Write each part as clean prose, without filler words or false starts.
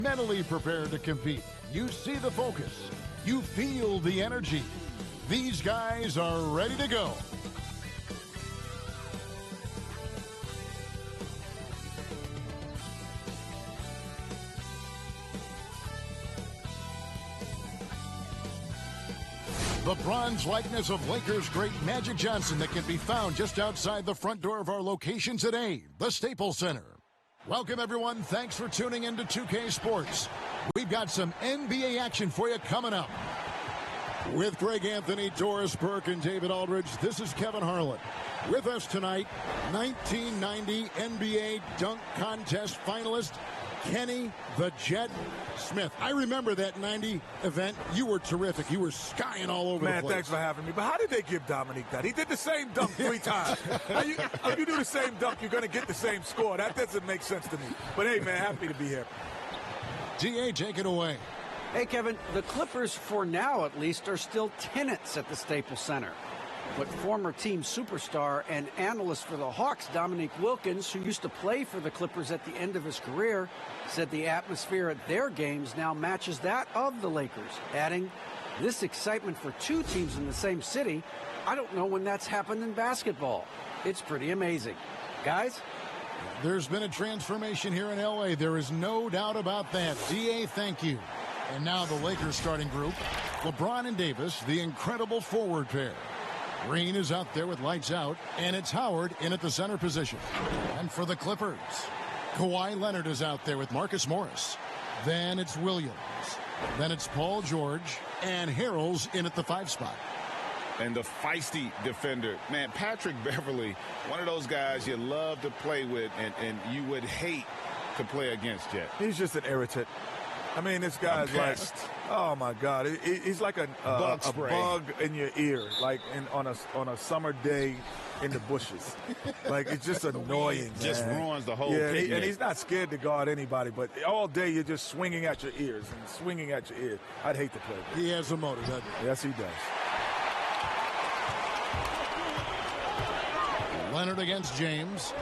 Mentally prepared to compete. You see the focus. You feel the energy. These guys are ready to go. The bronze likeness of Lakers great Magic Johnson that can be found just outside the front door of our location today, the Staples Center. Welcome, everyone. Thanks for tuning in to 2K Sports. We've got some NBA action for you coming up. With Greg Anthony, Doris Burke, and David Aldridge, this is Kevin Harlan. With us tonight, 1990 NBA Dunk Contest finalist, Kenny the Jet Smith. I remember that 90 event. You were terrific. You were skying all over the place. Man, thanks for having me. But how did they give Dominique that? He did the same dunk 3 times. If you do the same dunk, you're going to get the same score. That doesn't make sense to me. But, hey, man, happy to be here. D.A., take it away. Hey, Kevin, the Clippers, for now at least, are still tenants at the Staples Center. But former team superstar and analyst for the Hawks, Dominique Wilkins, who used to play for the Clippers at the end of his career, said the atmosphere at their games now matches that of the Lakers, adding, this excitement for 2 teams in the same city, I don't know when that's happened in basketball. It's pretty amazing. Guys? There's been a transformation here in L.A. There is no doubt about that. D.A., thank you. And now the Lakers starting group, LeBron and Davis, the incredible forward pair. Green is out there with lights out, and it's Howard in at the center position. And for the Clippers, Kawhi Leonard is out there with Marcus Morris. Then it's Williams. Then it's Paul George, and Harrell's in at the 5 spot. And the feisty defender, man, Patrick Beverly, one of those guys you love to play with and you would hate to play against yet. He's just an irritant. I mean, this guy's like, oh my God, he's like a bug in your ear, like on a summer day in the bushes. Like, it's just annoying. Just ruins the whole picnic. picnic. And he's not scared to guard anybody, but all day you're just swinging at your ears and swinging at your ears. I'd hate to play with him. He has a motor, doesn't he? Yes, he does. Leonard against James.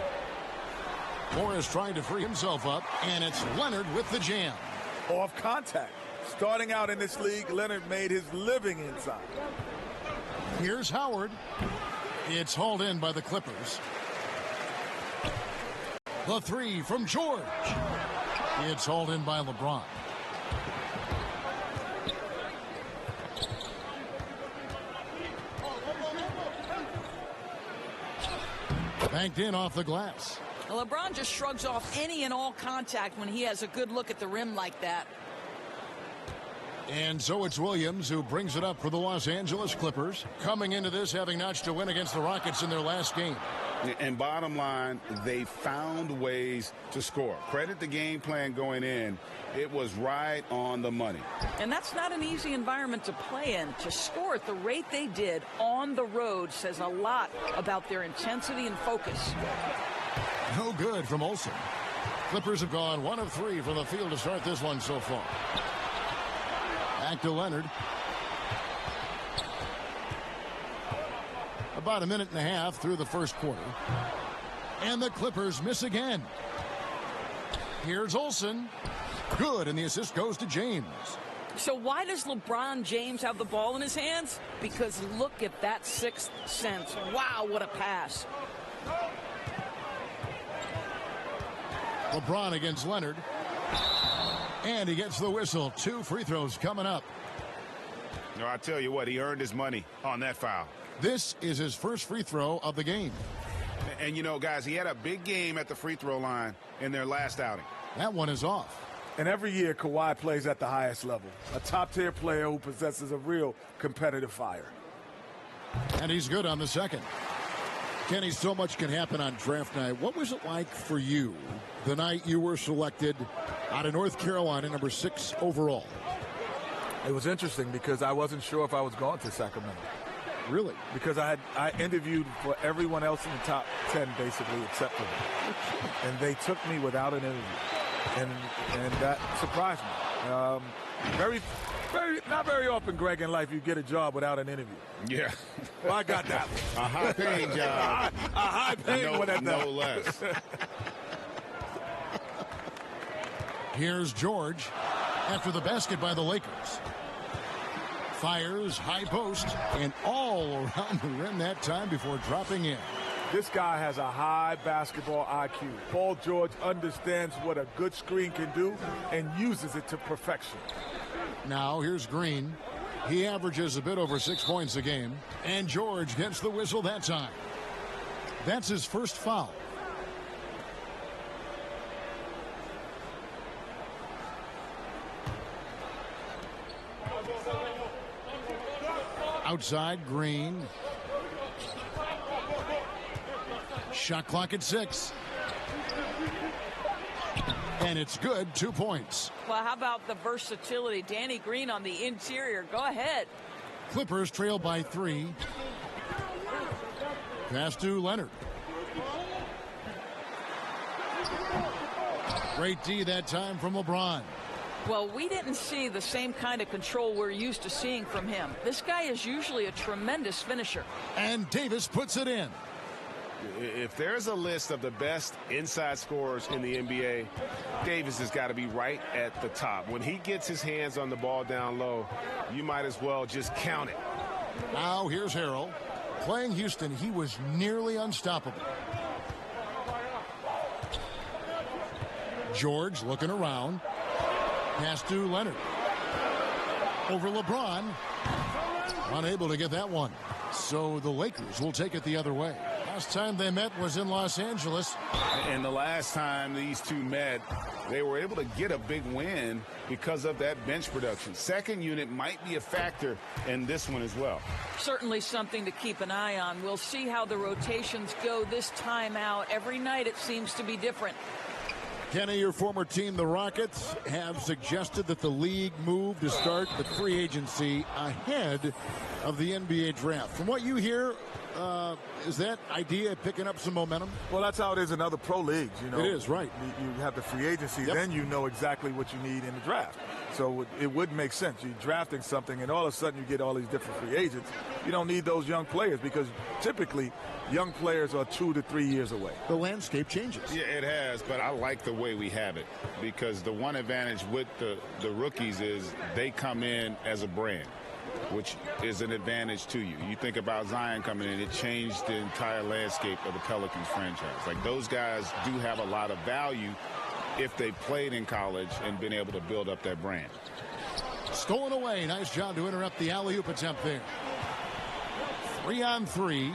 Morris trying to free himself up, and it's Leonard with the jam. Off contact. Starting out in this league, Leonard made his living inside. Here's Howard. It's hauled in by the Clippers. The 3 from George. It's hauled in by LeBron. Banked in off the glass. LeBron just shrugs off any and all contact when he has a good look at the rim like that. And so it's Williams who brings it up for the Los Angeles Clippers, coming into this having notched a win against the Rockets in their last game. And bottom line, they found ways to score. Credit the game plan going in. It was right on the money. And that's not an easy environment to play in. To score at the rate they did on the road says a lot about their intensity and focus. No good from Olsen. Clippers have gone 1 of 3 from the field to start this one so far. Back to Leonard. About a minute and a half through the first quarter. And the Clippers miss again. Here's Olsen. Good, and the assist goes to James. So why does LeBron James have the ball in his hands? Because look at that 6th sense. Wow, what a pass. LeBron against Leonard. And he gets the whistle. 2 free throws coming up. No, I tell you what, he earned his money on that foul. This is his first free throw of the game. And, you know, guys, he had a big game at the free throw line in their last outing. That one is off. And every year, Kawhi plays at the highest level. A top-tier player who possesses a real competitive fire. And he's good on the second. Kenny, so much can happen on draft night. What was it like for you the night you were selected out of North Carolina, number 6 overall? It was interesting because I wasn't sure if I was going to Sacramento. Really? Because I interviewed for everyone else in the top 10, basically, except for me. And they took me without an interview. And that surprised me. Not very often, Greg, in life you get a job without an interview. Yeah. Well, I got that one. A high-paying job. A high-paying one at that. No less. Here's George after the basket by the Lakers. Fires, high post, and all around the rim that time before dropping in. This guy has a high basketball IQ. Paul George understands what a good screen can do and uses it to perfection. Now here's Green. He averages a bit over 6 points a game. And George gets the whistle that time. That's his first foul. Outside, Green. Shot clock at 6. And it's good, 2 points. Well, how about the versatility? Danny Green on the interior. Go ahead. Clippers trail by 3. Pass to Leonard. Great D that time from LeBron. Well, we didn't see the same kind of control we're used to seeing from him. This guy is usually a tremendous finisher. And Davis puts it in. If there's a list of the best inside scorers in the NBA, Davis has got to be right at the top. When he gets his hands on the ball down low, you might as well just count it. Now here's Harrell. Playing Houston, he was nearly unstoppable. George looking around. Pass to Leonard. Over LeBron. Unable to get that one. So the Lakers will take it the other way. Last time they met was in Los Angeles. And the last time these two met, they were able to get a big win because of that bench production. Second unit might be a factor in this one as well. Certainly something to keep an eye on. We'll see how the rotations go this time out. Every night it seems to be different. Kenny, your former team, the Rockets, have suggested that the league move to start the free agency ahead of the NBA draft. From what you hear, is that idea picking up some momentum? Well, that's how it is in other pro leagues. You know, it is, right. You have the free agency, Yep. then you know exactly what you need in the draft. So it would make sense. You're drafting something, and all of a sudden you get all these different free agents. You don't need those young players because typically young players are 2 to 3 years away. The landscape changes. Yeah, it has, but I like the way we have it because the one advantage with the rookies is they come in as a brand, which is an advantage to you. You think about Zion coming in, it changed the entire landscape of the Pelicans franchise. Like, those guys do have a lot of value if they played in college and been able to build up that brand. Stolen away. Nice job to interrupt the alley-oop attempt there. 3-on-3.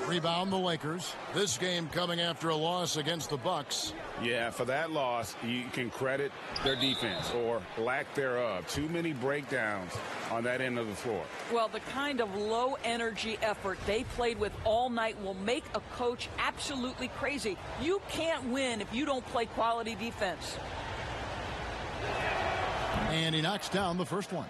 Rebound the Lakers. This game coming after a loss against the Bucks. Yeah, for that loss, you can credit their defense or lack thereof. Too many breakdowns on that end of the floor. Well, the kind of low-energy effort they played with all night will make a coach absolutely crazy. You can't win if you don't play quality defense. And he knocks down the first one.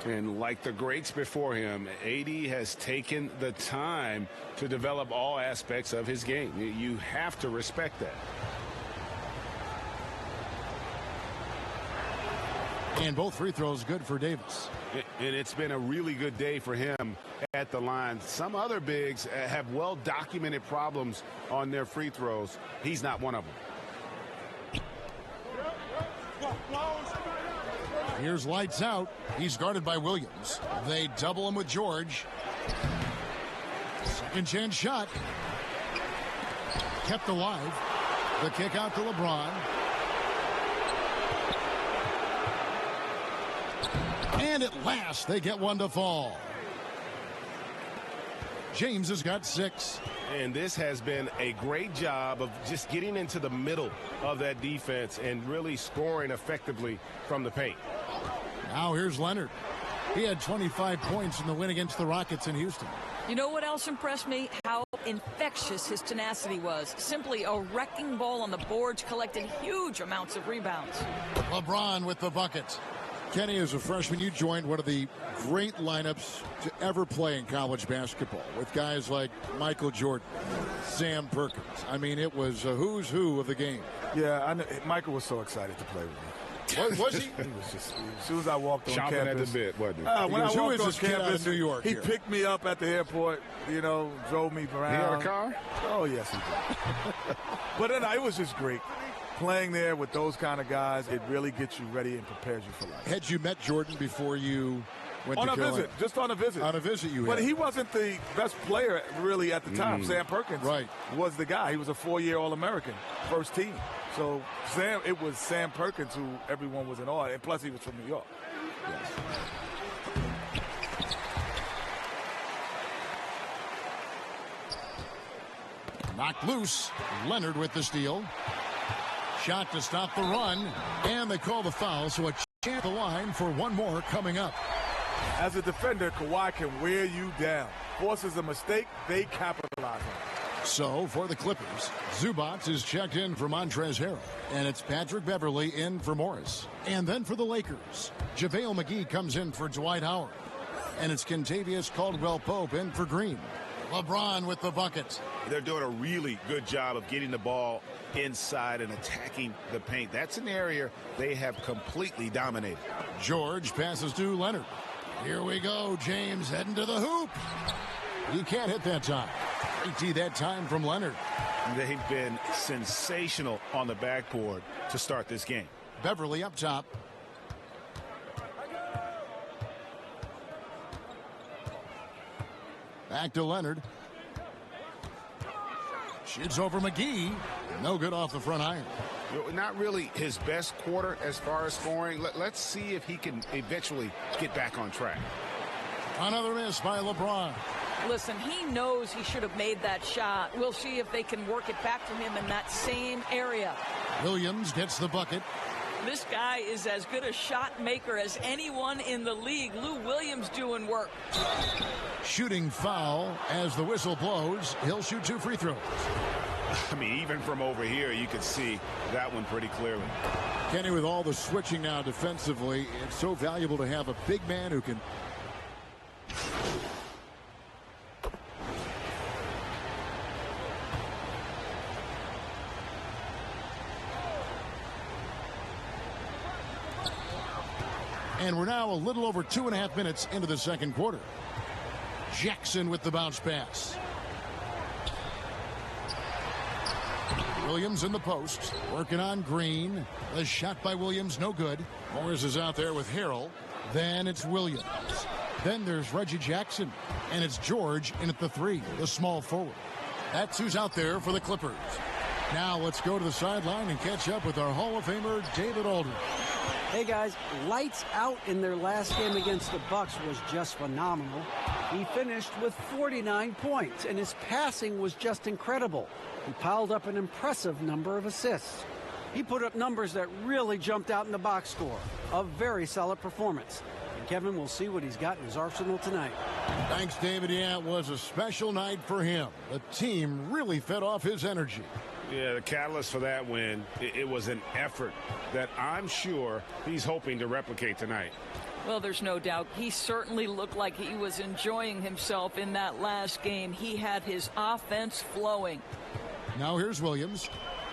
And like the greats before him, AD has taken the time to develop all aspects of his game. You have to respect that. And both free throws good for Davis. And it's been a really good day for him at the line. Some other bigs have well-documented problems on their free throws. He's not one of them. Here's lights out. He's guarded by Williams. They double him with George. Second chance shot. Kept alive. The kick out to LeBron. And at last, they get one to fall. James has got 6. And this has been a great job of just getting into the middle of that defense and really scoring effectively from the paint. Now here's Leonard. He had 25 points in the win against the Rockets in Houston. You know what else impressed me? How infectious his tenacity was. Simply a wrecking ball on the boards, collected huge amounts of rebounds. LeBron with the bucket. Kenny, as a freshman, you joined one of the great lineups to ever play in college basketball with guys like Michael Jordan, Sam Perkins. I mean, it was a who's who of the game. Yeah, I know, Michael was so excited to play with me. Was he? He was just, as soon as I walked on Chomping campus. at the bit, wasn't he? When I Because who walked is on this kid out campus, of New York he here? picked me up at the airport, you know, drove me around. He had a car? Oh, yes, he did. But then it was just great. playing there with those kind of guys, it really gets you ready and prepares you for life. Had you met Jordan before you went on to a Carolina? visit, just on a visit. On a visit, you But had. he wasn't the best player really at the time. Sam Perkins was the guy. He was a 4-year All-American, first team. So it was Sam Perkins who everyone was in awe, and plus he was from New York. Yes. Knocked loose. Leonard with the steal. Shot to stop the run, and they call the foul, so a chance at the line for one more coming up. As a defender, Kawhi can wear you down. Forces a mistake, they capitalize on it. So, for the Clippers, Zubac is checked in for Montrezl Harrell, and it's Patrick Beverley in for Morris. And then for the Lakers, JaVale McGee comes in for Dwight Howard, and it's Kentavious Caldwell-Pope in for Green. LeBron with the bucket. They're doing a really good job of getting the ball inside and attacking the paint. That's an area they have completely dominated. George passes to Leonard. Here we go, James heading to the hoop. He can't hit that time. 80 that time from Leonard. They've been sensational on the backboard to start this game. Beverly up top. Back to Leonard. Shoots over McGee. No good off the front iron. Not really his best quarter as far as scoring. Let's see if he can eventually get back on track. Another miss by LeBron. Listen, he knows he should have made that shot. We'll see if they can work it back to him in that same area. Williams gets the bucket. This guy is as good a shot maker as anyone in the league. Lou Williams doing work. Shooting foul as the whistle blows. He'll shoot 2 free throws. I mean, even from over here, you can see that one pretty clearly. Kenny, with all the switching now defensively, it's so valuable to have a big man who can... And we're now a little over 2.5 minutes into the second quarter. Jackson with the bounce pass. Williams in the post, working on Green. The shot by Williams, no good. Morris is out there with Harrell. Then it's Williams. Then there's Reggie Jackson. And it's George in at the 3, the small forward. That's who's out there for the Clippers. Now let's go to the sideline and catch up with our Hall of Famer, David Aldridge. Hey guys, lights out in their last game against the Bucks was just phenomenal. He finished with 49 points, and his passing was just incredible. He piled up an impressive number of assists. He put up numbers that really jumped out in the box score. A very solid performance. And Kevin will see what he's got in his arsenal tonight. Thanks, David. Yeah, it was a special night for him. The team really fed off his energy. Yeah, the catalyst for that win, it was an effort that I'm sure he's hoping to replicate tonight. Well, there's no doubt. He certainly looked like he was enjoying himself in that last game. He had his offense flowing. Now here's Williams.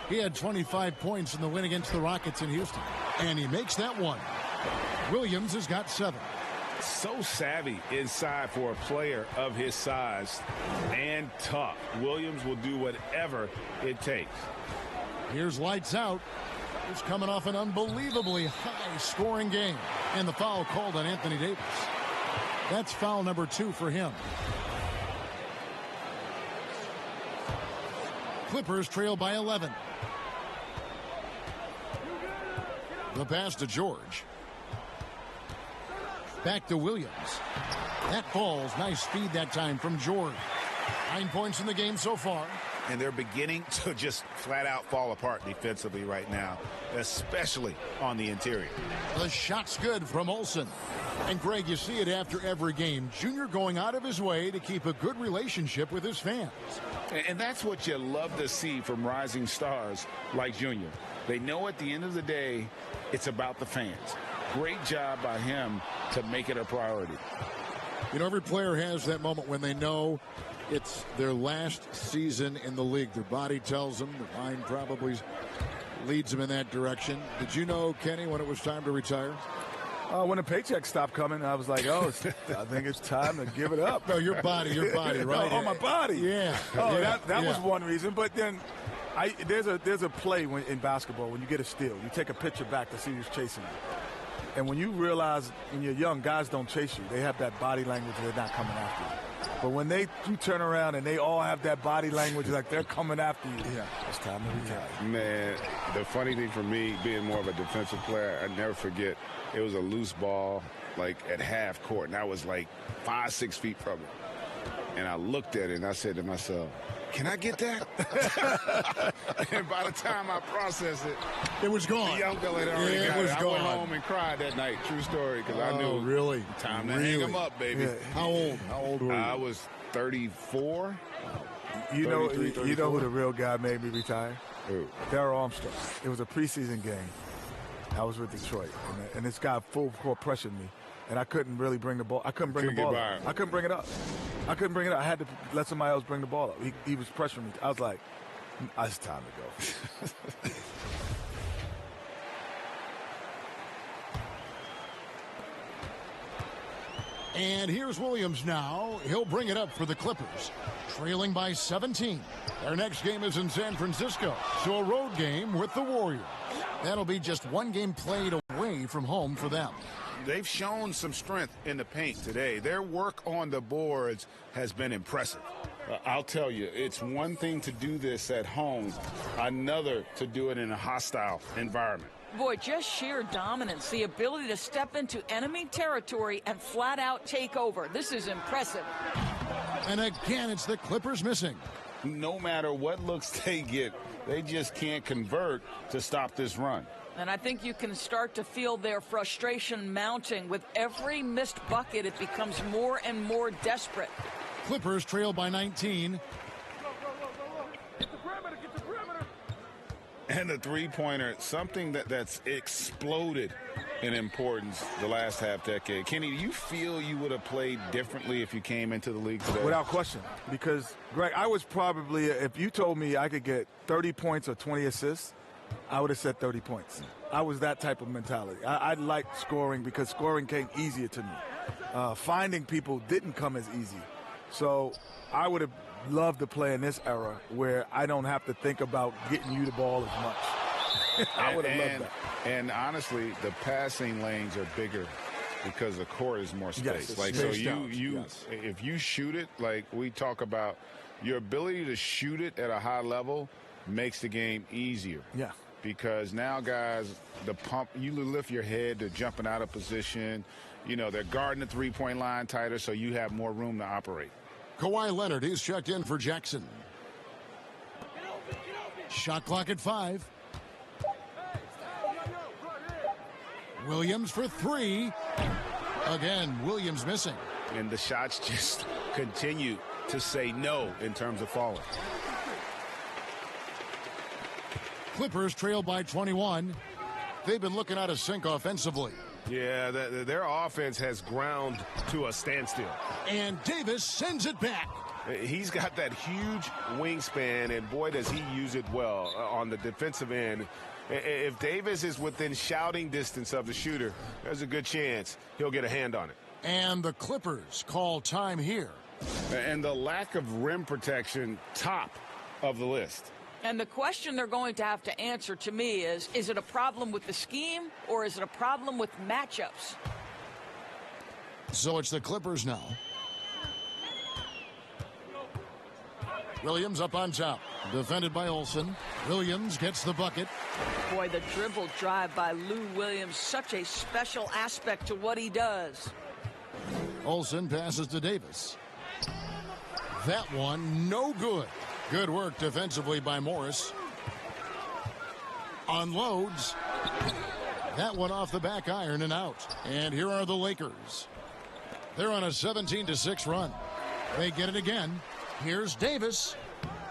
He had 25 points in the win against the Rockets in Houston. And he makes that one. Williams has got 7. So savvy inside for a player of his size and tough. Williams will do whatever it takes. Here's lights out. He's coming off an unbelievably high-scoring game. And the foul called on Anthony Davis. That's foul number 2 for him. Clippers trail by 11. The pass to George. Back to Williams. That falls. Nice speed that time from George. 9 points in the game so far. And they're beginning to just flat out fall apart defensively right now, especially on the interior. The shot's good from Olsen. And Greg, you see it after every game. Junior going out of his way to keep a good relationship with his fans. And that's what you love to see from rising stars like Junior. They know at the end of the day, it's about the fans. Great job by him to make it a priority. You know, every player has that moment when they know it's their last season in the league. Their body tells them, the mind probably leads them in that direction. Did you know, Kenny, when it was time to retire? When the paycheck stopped coming, I was like, oh, I think it's time to give it up. No, your body, right? Oh, my body. Yeah. Oh, that was one reason. But then There's a play in basketball when you get a steal. You take a picture back to see who's chasing you. And when you realize when you're young, guys don't chase you. They have that body language, they're not coming after you. But when you turn around and they all have that body language like they're coming after you, it's time to retire. Man, the funny thing for me, being more of a defensive player, I never forget, it was a loose ball, like at half court, and I was like 5-6 feet from it. And I looked at it and I said to myself, can I get that? And by the time I processed it, it was gone. The young fella had already got it. I went gone. home and cried that night. True story, because I knew really time to hang him up, baby. Yeah. How old were you? I was 34. You know who the real guy made me retire? Who? Darryl Armstrong. It was a preseason game. I was with Detroit, and this guy full court pressured me, and I couldn't really bring the ball. I couldn't bring the ball up. I couldn't bring it up. I had to let somebody else bring the ball up. He was pressuring me. I was like, it's time to go. And here's Williams now. He'll bring it up for the Clippers, trailing by 17. Their next game is in San Francisco, so a road game with the Warriors. That'll be just one game played away from home for them. They've shown some strength in the paint today. Their work on the boards has been impressive. I'll tell you, it's one thing to do this at home, another to do it in a hostile environment. Boy, just sheer dominance, the ability to step into enemy territory and flat out take over. This is impressive. And again, it's the Clippers missing. No matter what looks they get, they just can't convert to stop this run. And I think you can start to feel their frustration mounting. With every missed bucket, it becomes more and more desperate. Clippers trail by 19. Get the perimeter. And the three-pointer, something that's exploded in importance the last half-decade. Kenny, do you feel you would have played differently if you came into the league today? Without question. Because, Greg, I was probably, if you told me I could get 30 points or 20 assists, I would have said 30 points. I was that type of mentality. I liked scoring because scoring came easier to me. Finding people didn't come as easy. So I would have loved to play in this era where I don't have to think about getting you the ball as much. I would have loved that. And honestly, the passing lanes are bigger because the court is more space. Yes, if you shoot it, like we talk about, your ability to shoot it at a high level makes the game easier. Yeah. Because now guys, you lift your head, they're jumping out of position. You know, they're guarding the three-point line tighter, so you have more room to operate. Kawhi Leonard is checked in for Jackson. Shot clock at 5. Williams for 3. Again, Williams missing. And the shots just continue to say no in terms of falling. Clippers trail by 21. They've been looking out of sync offensively. Yeah, their offense has ground to a standstill. And Davis sends it back. He's got that huge wingspan, and boy, does he use it well on the defensive end. If Davis is within shouting distance of the shooter, there's a good chance he'll get a hand on it. And the Clippers call time here. And the lack of rim protection, top of the list. And the question they're going to have to answer to me is it a problem with the scheme or is it a problem with matchups? So it's the Clippers now. Williams up on top. Defended by Olsen. Williams gets the bucket. Boy, the dribble drive by Lou Williams, such a special aspect to what he does. Olsen passes to Davis. That one, no good. Good work defensively by Morris. Unloads. That one off the back iron and out. And here are the Lakers. They're on a 17-6 run. They get it again. Here's Davis.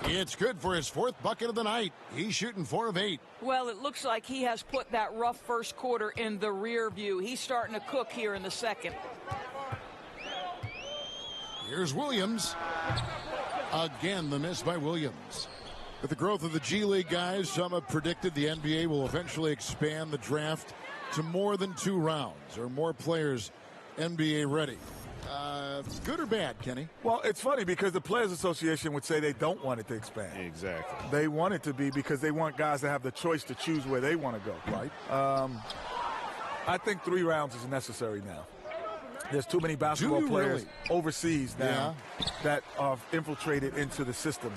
It's good for his 4th bucket of the night. He's shooting 4 of 8. Well, it looks like he has put that rough first quarter in the rear view. He's starting to cook here in the second. Here's Williams. Again, the miss by Williams. With the growth of the G League, guys, some have predicted the NBA will eventually expand the draft to more than 2 rounds or more players NBA ready. Good or bad, Kenny? Well, it's funny because the Players Association would say they don't want it to expand. Exactly. They want it to be because they want guys to have the choice to choose where they want to go. Right. I think 3 rounds is necessary now. There's too many basketball players overseas now that are infiltrated into the system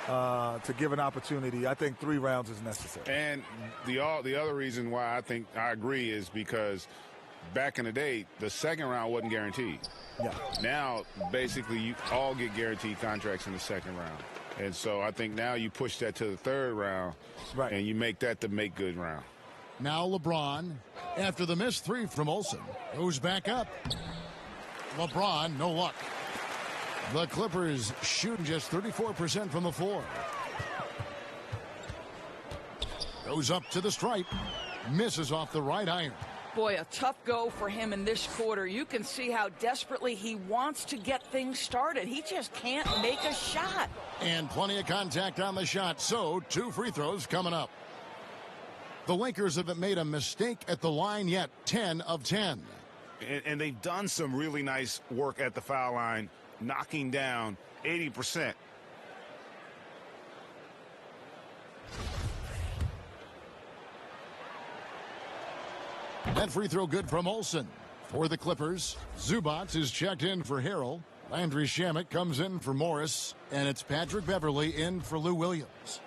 to give an opportunity. I think 3 rounds is necessary. And the other reason why I think I agree is because back in the day, the second round wasn't guaranteed. Yeah. Now, basically, you all get guaranteed contracts in the second round. And so I think now you push that to the third round, right, and you make that the make-good round. Now LeBron, after the missed 3 from Olsen, goes back up. LeBron, no luck. The Clippers shooting just 34% from the floor. Goes up to the stripe. Misses off the right iron. Boy, a tough go for him in this quarter. You can see how desperately he wants to get things started. He just can't make a shot. And plenty of contact on the shot, so 2 free throws coming up. The Lakers haven't made a mistake at the line yet, 10 of 10. And they've done some really nice work at the foul line, knocking down 80%. That free throw good from Olsen. For the Clippers, Zubats is checked in for Harrell. Landry Shamet comes in for Morris. And it's Patrick Beverley in for Lou Williams.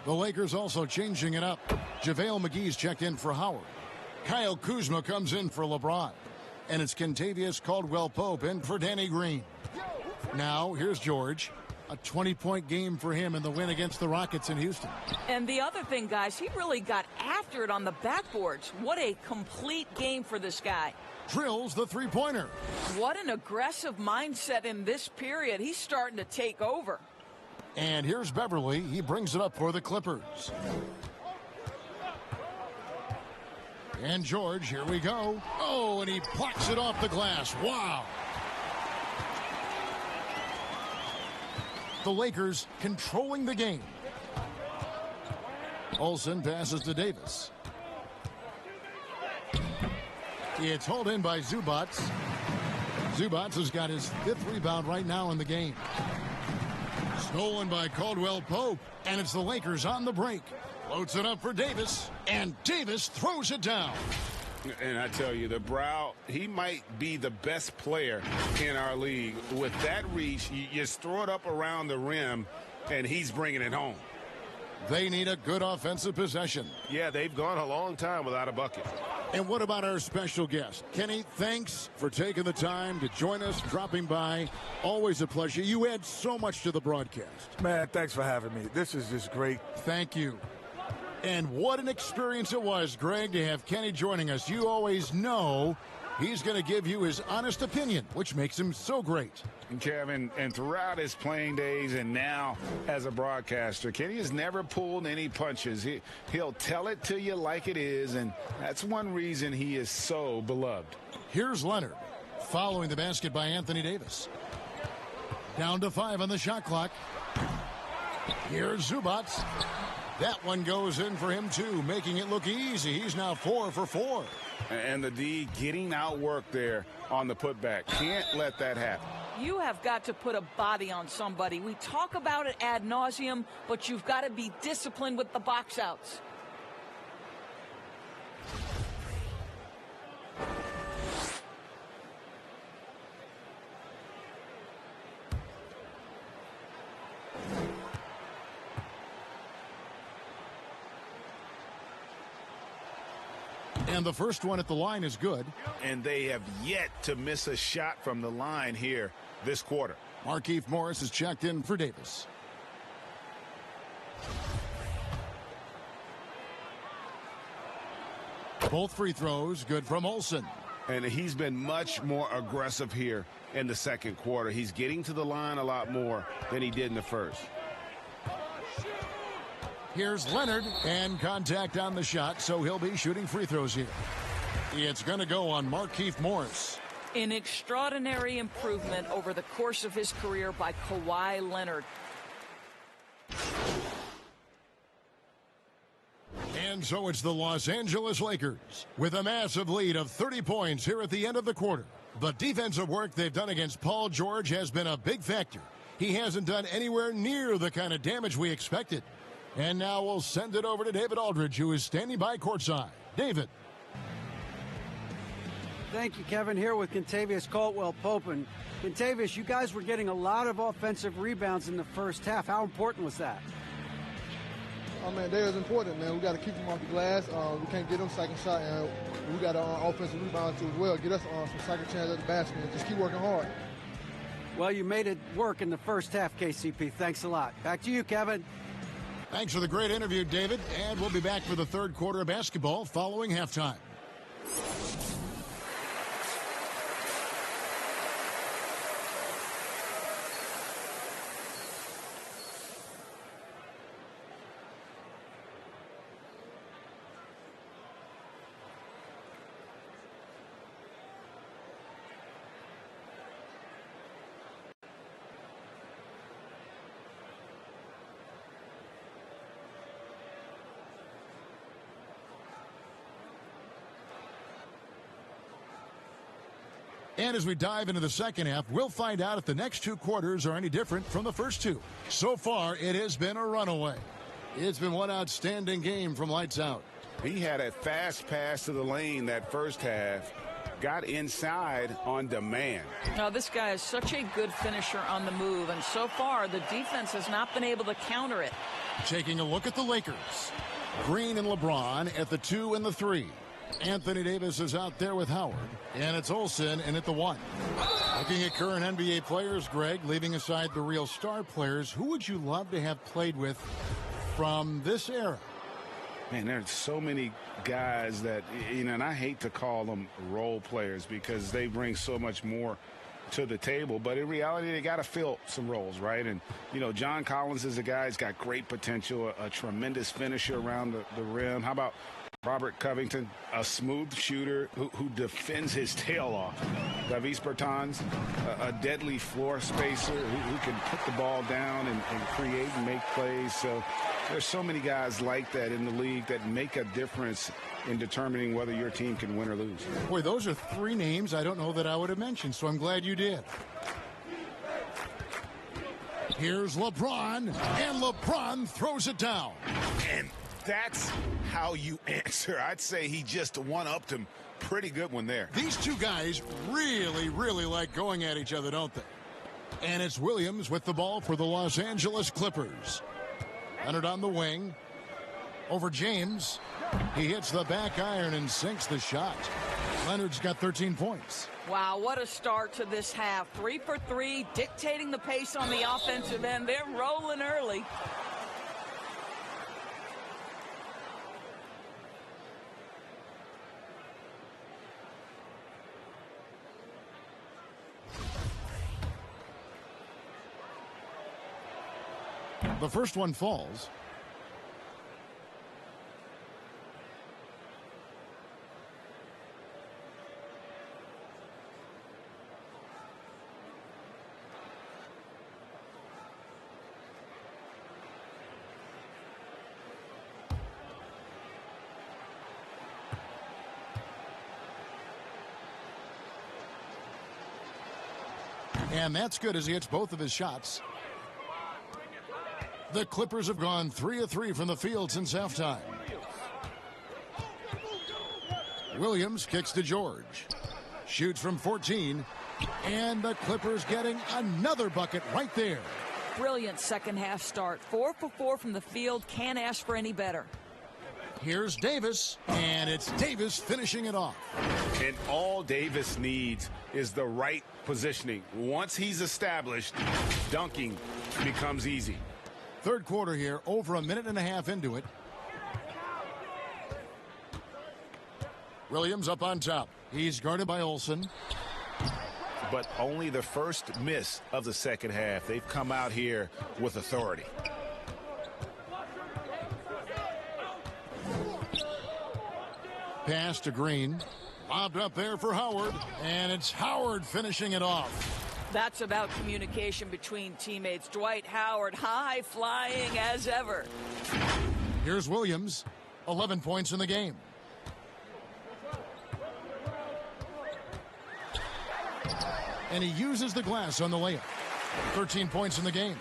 The Lakers also changing it up. JaVale McGee's checked in for Howard. Kyle Kuzma comes in for LeBron. And it's Kentavious Caldwell-Pope in for Danny Green. Now, here's George. A 20-point game for him in the win against the Rockets in Houston. And the other thing, guys, he really got after it on the backboards. What a complete game for this guy. Drills the three-pointer. What an aggressive mindset in this period. He's starting to take over. And here's Beverley. He brings it up for the Clippers. And George, here we go. Oh, and he plucks it off the glass. Wow. The Lakers controlling the game. Olsen passes to Davis. It's hauled in by Zubats. Zubats has got his 5th rebound right now in the game. Stolen by Caldwell-Pope, and it's the Lakers on the break. Floats it up for Davis, and Davis throws it down. And I tell you, the Brow, he might be the best player in our league. With that reach, you just throw it up around the rim, and he's bringing it home. They need a good offensive possession. Yeah, they've gone a long time without a bucket. And what about our special guest? Kenny, thanks for taking the time to join us, dropping by. Always a pleasure. You add so much to the broadcast. Man, thanks for having me. This is just great. Thank you. And what an experience it was, Greg, to have Kenny joining us. You always know he's going to give you his honest opinion, which makes him so great. And Kevin, and throughout his playing days and now as a broadcaster, Kenny has never pulled any punches. He'll tell it to you like it is, and that's one reason he is so beloved. Here's Leonard following the basket by Anthony Davis. Down to 5 on the shot clock. Here's Zubats. That one goes in for him, too, making it look easy. He's now 4 for 4. And the D getting outworked there on the putback. Can't let that happen. You have got to put a body on somebody. We talk about it ad nauseum, but you've got to be disciplined with the box outs. And the first one at the line is good. And they have yet to miss a shot from the line here this quarter. Markieff Morris is checked in for Davis. Both free throws good from Olsen. And he's been much more aggressive here in the second quarter. He's getting to the line a lot more than he did in the first. Here's Leonard, and contact on the shot, so he'll be shooting free throws here. It's going to go on Markieff Morris. An extraordinary improvement over the course of his career by Kawhi Leonard. And so it's the Los Angeles Lakers with a massive lead of 30 points here at the end of the quarter. The defensive work they've done against Paul George has been a big factor. He hasn't done anywhere near the kind of damage we expected. And now we'll send it over to David Aldridge, who is standing by courtside. David. Thank you, Kevin. Here with Kentavious Caldwell-Pope. And Kentavious, you guys were getting a lot of offensive rebounds in the first half. How important was that? Oh, man, that is important, man. We got to keep them off the glass. We can't get them second shot, and we got offensive rebound too as well. Get us some second chance at the basket and just keep working hard. Well, you made it work in the first half, KCP. Thanks a lot. Back to you, Kevin. Thanks for the great interview, David. And we'll be back for the third quarter of basketball following halftime. And as we dive into the second half, we'll find out if the next two quarters are any different from the first two. So far, it has been a runaway. It's been one outstanding game from lights out. He had a fast pass to the lane that first half, got inside on demand. Now, this guy is such a good finisher on the move, and so far the defense has not been able to counter it. Taking a look at the Lakers. Green and LeBron at the 2 and the 3. Anthony Davis is out there with Howard, and it's Olsen in at the 1. Looking at current NBA players, Greg, leaving aside the real star players, who would you love to have played with from this era? Man, there's so many guys that, and I hate to call them role players because they bring so much more to the table, but in reality, they got to fill some roles, right? And, John Collins is a guy who's got great potential, a tremendous finisher around the rim. How about Robert Covington, a smooth shooter who defends his tail off. Davis Bertans, a deadly floor spacer who can put the ball down and create and make plays. So there's so many guys like that in the league that make a difference in determining whether your team can win or lose. Boy, those are three names I don't know that I would have mentioned, so I'm glad you did. Here's LeBron, and LeBron throws it down. And that's how you answer. I'd say he just one-upped him. Pretty good one there. These two guys really, really like going at each other, don't they? And it's Williams with the ball for the Los Angeles Clippers. Leonard on the wing. Over James. He hits the back iron and sinks the shot. Leonard's got 13 points. Wow, what a start to this half. 3 for 3, dictating the pace on the offensive end. They're rolling early. The first one falls. And that's good as he hits both of his shots. The Clippers have gone 3 of 3 from the field since halftime. Williams kicks to George. Shoots from 14. And the Clippers getting another bucket right there. Brilliant second half start. 4 for 4 from the field. Can't ask for any better. Here's Davis. And it's Davis finishing it off. And all Davis needs is the right positioning. Once he's established, dunking becomes easy. Third quarter here, over a minute and a half into it. Williams up on top. He's guarded by Olsen. But only the first miss of the second half. They've come out here with authority. Pass to Green. Lobbed up there for Howard. And it's Howard finishing it off. That's about communication between teammates. Dwight Howard high flying as ever. Here's Williams. 11 points in the game. And he uses the glass on the layup. 13 points in the game.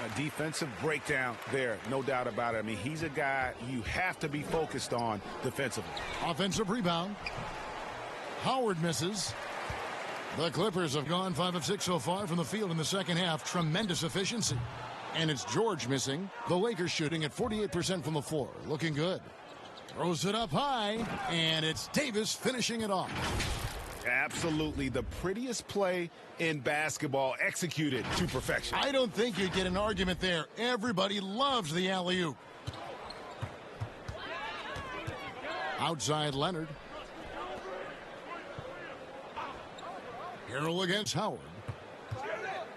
A defensive breakdown there, no doubt about it. I mean, he's a guy you have to be focused on defensively. Offensive rebound. Howard misses. The Clippers have gone 5 of 6 so far from the field in the second half. Tremendous efficiency. And it's George missing. The Lakers shooting at 48% from the floor. Looking good. Throws it up high. And it's Davis finishing it off. Absolutely the prettiest play in basketball, executed to perfection. I don't think you'd get an argument there. Everybody loves the alley-oop. Outside Leonard. Harrell against Howard.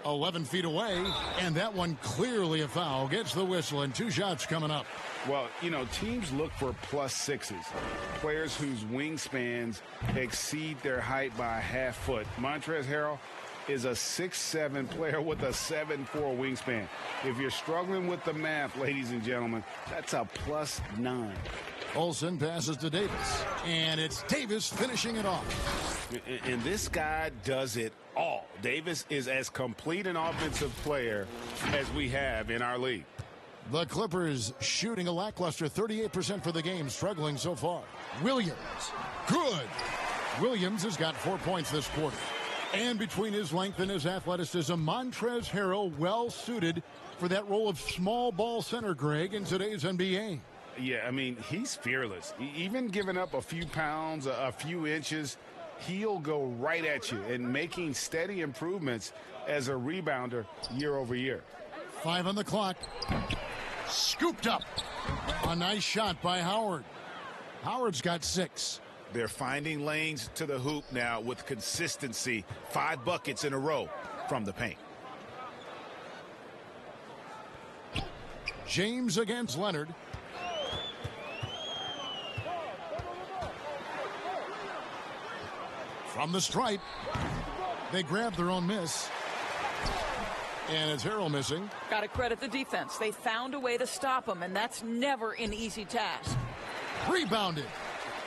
11 feet away, and that one clearly a foul. Gets the whistle, and 2 shots coming up. Well, you know, teams look for +6s, players whose wingspans exceed their height by a half foot. Montrezl Harrell is a 6'7" player with a 7'4" wingspan. If you're struggling with the math, ladies and gentlemen, that's a +9. Olsen passes to Davis, and it's Davis finishing it off. And this guy does it all. Davis is as complete an offensive player as we have in our league. The Clippers shooting a lackluster 38% for the game, struggling so far. Williams, good. Williams has got 4 points this quarter. And between his length and his athleticism, Montrezl Harrell well suited for that role of small ball center, Greg, in today's NBA. Yeah, I mean, he's fearless. Even giving up a few pounds, a few inches, he'll go right at you and making steady improvements as a rebounder year over year. 5 on the clock. Scooped up. A nice shot by Howard. Howard's got 6. They're finding lanes to the hoop now with consistency. 5 buckets in a row from the paint. James against Leonard. From the stripe. They grab their own miss. And it's Harrell missing. Got to credit the defense. They found a way to stop him, and that's never an easy task. Rebounded.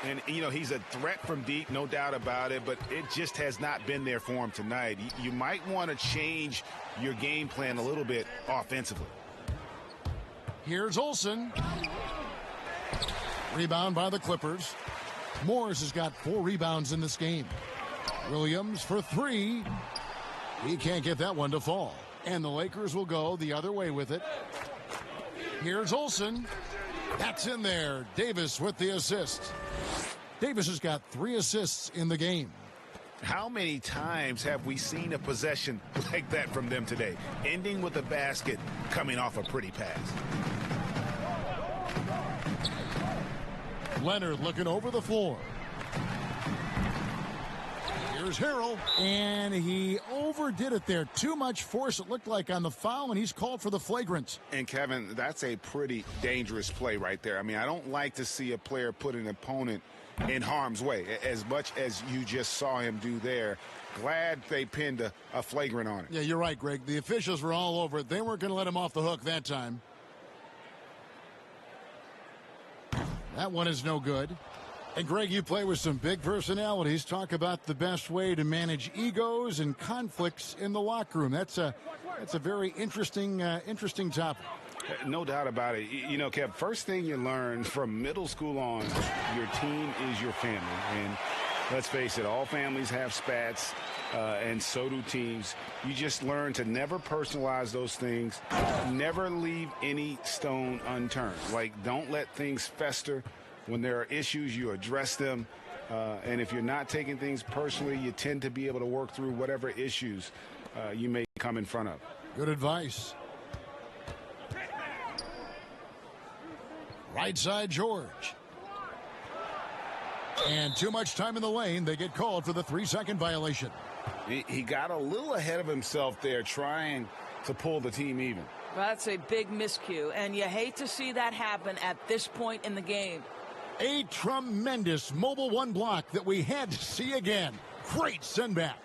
And, you know, he's a threat from deep, no doubt about it, but it just has not been there for him tonight. You might want to change your game plan a little bit offensively. Here's Olsen. Rebound by the Clippers. Morris has got 4 rebounds in this game. Williams for 3. He can't get that one to fall. And the Lakers will go the other way with it. Here's Olsen. That's in there. Davis with the assist. Davis has got 3 assists in the game. How many times have we seen a possession like that from them today? Ending with a basket, coming off a pretty pass. Leonard looking over the floor. Here's Harrell, and he overdid it there. Too much force, it looked like, on the foul, and he's called for the flagrant. And, Kevin, that's a pretty dangerous play right there. I mean, I don't like to see a player put an opponent in harm's way, as much as you just saw him do there. Glad they pinned a flagrant on it. Yeah, you're right, Greg. The officials were all over it. They weren't going to let him off the hook that time. That one is no good. And, Greg, you play with some big personalities. Talk about the best way to manage egos and conflicts in the locker room. That's a very interesting topic. No doubt about it. You know, Kev, first thing you learn from middle school on, your team is your family. And let's face it, all families have spats, and so do teams. You just learn to never personalize those things. Never leave any stone unturned. Like, don't let things fester. When there are issues, you address them. And if you're not taking things personally, you tend to be able to work through whatever issues you may come in front of. Good advice. Right side, George. And too much time in the lane. They get called for the 3-second violation. He got a little ahead of himself there, trying to pull the team even. That's a big miscue, and you hate to see that happen at this point in the game. A tremendous mobile 1 block that we had to see again. Great send back.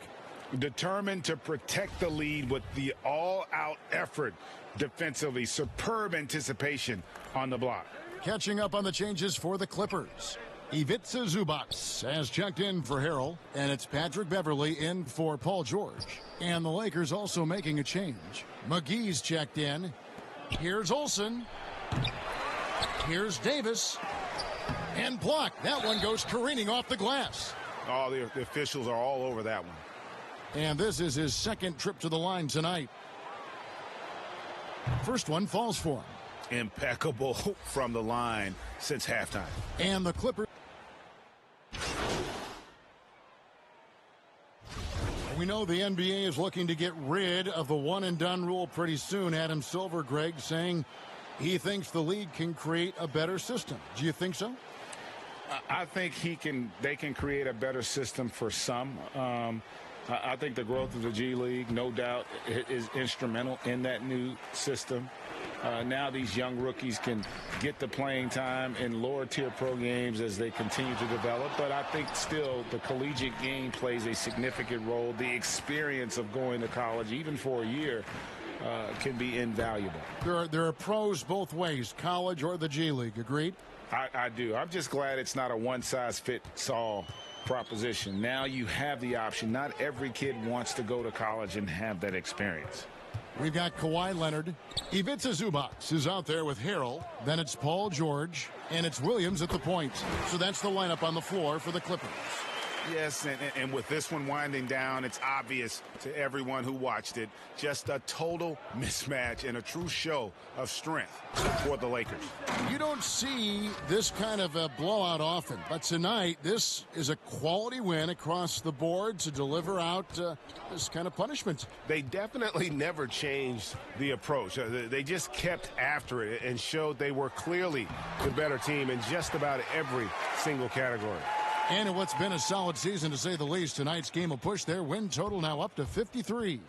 Determined to protect the lead with the all-out effort defensively. Superb anticipation on the block. Catching up on the changes for the Clippers. Ivica Zubac has checked in for Harrell, and it's Patrick Beverley in for Paul George. And the Lakers also making a change. McGee's checked in. Here's Olsen. Here's Davis. And blocked. That one goes careening off the glass. Oh, the officials are all over that one. And this is his second trip to the line tonight. First one falls for him. Impeccable from the line since halftime. And the Clippers. We know the NBA is looking to get rid of the one-and-done rule pretty soon. Adam Silver, Greg, saying he thinks the league can create a better system. Do you think so? I think they can create a better system for some. I think the growth of the G League, no doubt, is instrumental in that new system. Now these young rookies can get the playing time in lower-tier pro games as they continue to develop. But I think still the collegiate game plays a significant role. The experience of going to college, even for a year, can be invaluable. There are pros both ways, college or the G League. Agreed? I do. I'm just glad it's not a one-size-fits-all proposition. Now you have the option. Not every kid wants to go to college and have that experience. We've got Kawhi Leonard. Ivica Zubac is out there with Harrell. Then it's Paul George. And it's Williams at the point. So that's the lineup on the floor for the Clippers. Yes, and with this one winding down, it's obvious to everyone who watched it. Just a total mismatch and a true show of strength for the Lakers. You don't see this kind of a blowout often. But tonight, this is a quality win across the board to deliver out this kind of punishment. They definitely never changed the approach. They just kept after it and showed they were clearly the better team in just about every single category. And in what's been a solid season, to say the least, tonight's game will push their win total now up to 53.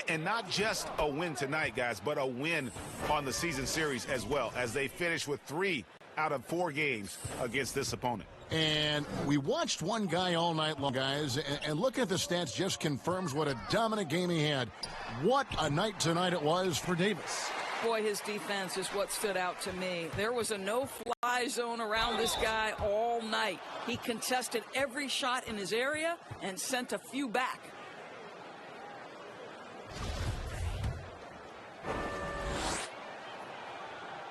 And not just a win tonight, guys, but a win on the season series as well, as they finish with 3 out of 4 games against this opponent. And we watched one guy all night long, guys, and looking at the stats just confirms what a dominant game he had. What a night tonight it was for Davis. Boy, his defense is what stood out to me. There was a no-fly zone around this guy all night. He contested every shot in his area and sent a few back.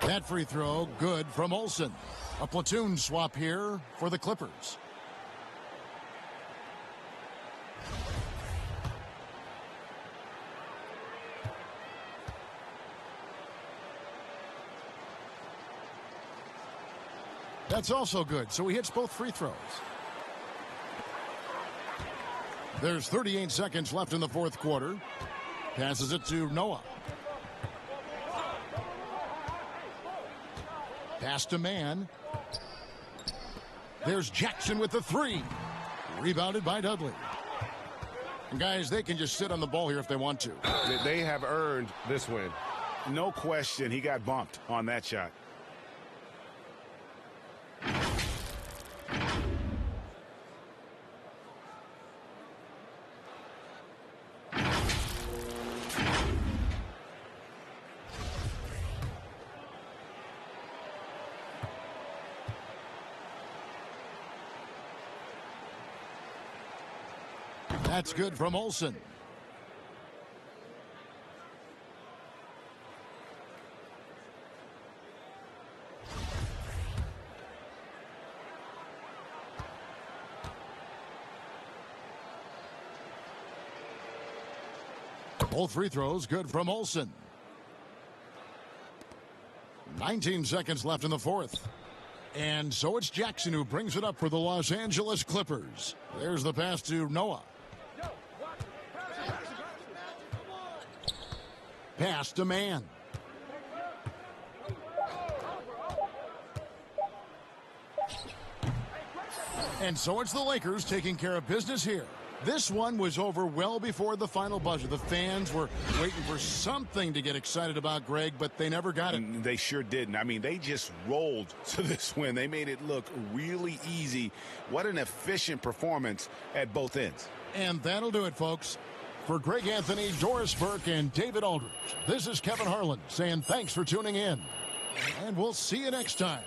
That free throw, good from Olsen. A platoon swap here for the Clippers. That's also good, so he hits both free throws. There's 38 seconds left in the fourth quarter. Passes it to Noah. Pass to Mann. There's Jackson with the 3. Rebounded by Dudley. And guys, they can just sit on the ball here if they want to. They have earned this win. No question, he got bumped on that shot. That's good from Olsen. Both free throws good from Olsen. 19 seconds left in the fourth. And so it's Jackson who brings it up for the Los Angeles Clippers. There's the pass to Noah. Pass to Mann. And so it's the Lakers taking care of business here. This one was over well before the final buzzer. The fans were waiting for something to get excited about, Greg, but they never got it. They sure didn't. I mean, they just rolled to this win. They made it look really easy. What an efficient performance at both ends. And that'll do it, folks. For Greg Anthony, Doris Burke, and David Aldridge, this is Kevin Harlan saying thanks for tuning in. And we'll see you next time